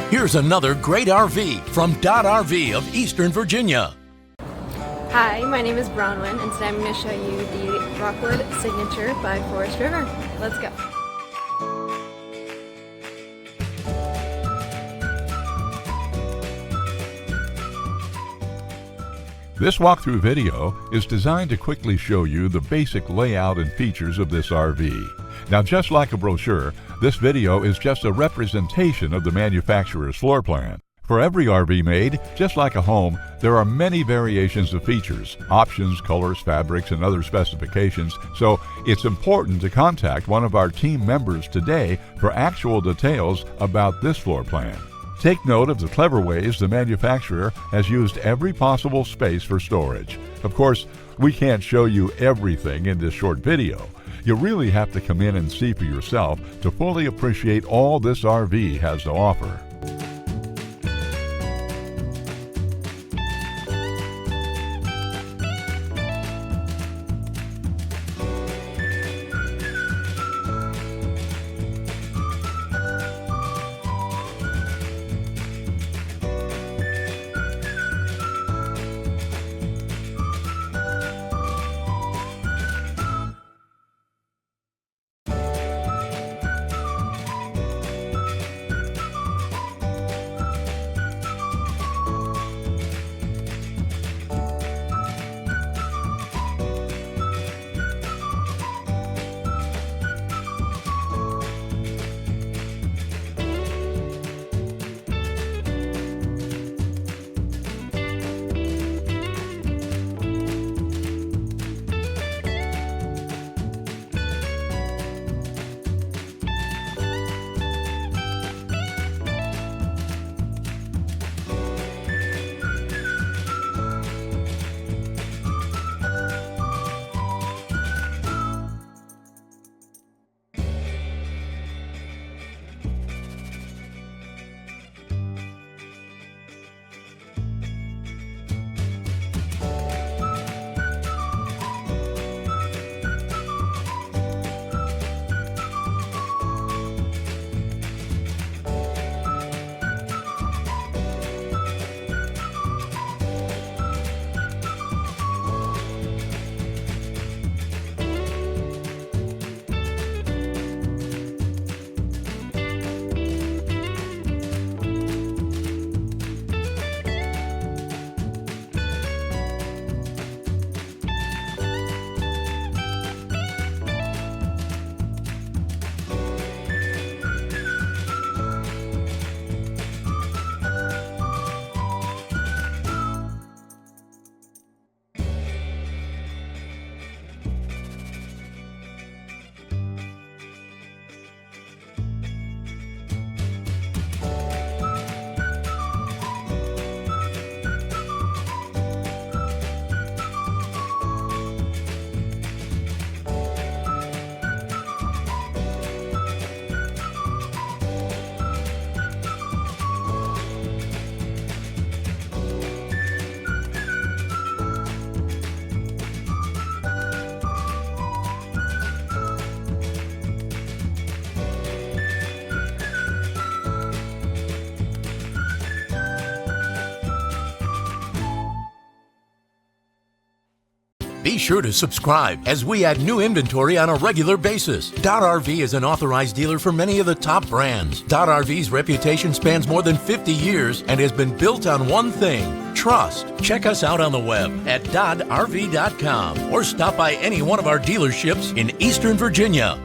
Here's another great RV from Dodd RV of Eastern Virginia. Hi, my name is Bronwyn, and today I'm going to show you the Rockwood Signature by Forest River. Let's go. This walkthrough video is designed to quickly show you the basic layout and features of this RV. Now, just like a brochure, this video is just a representation of the manufacturer's floor plan. For every RV made, just like a home, there are many variations of features, options, colors, fabrics, and other specifications, so it's important to contact one of our team members today for actual details about this floor plan. Take note of the clever ways the manufacturer has used every possible space for storage. Of course, we can't show you everything in this short video. You really have to come in and see for yourself to fully appreciate all this RV has to offer. Be sure to subscribe as we add new inventory on a regular basis. Dodd RV is an authorized dealer for many of the top brands. Dodd RV's reputation spans more than 50 years and has been built on one thing: trust. Check us out on the web at doddrv.com or stop by any one of our dealerships in Eastern Virginia.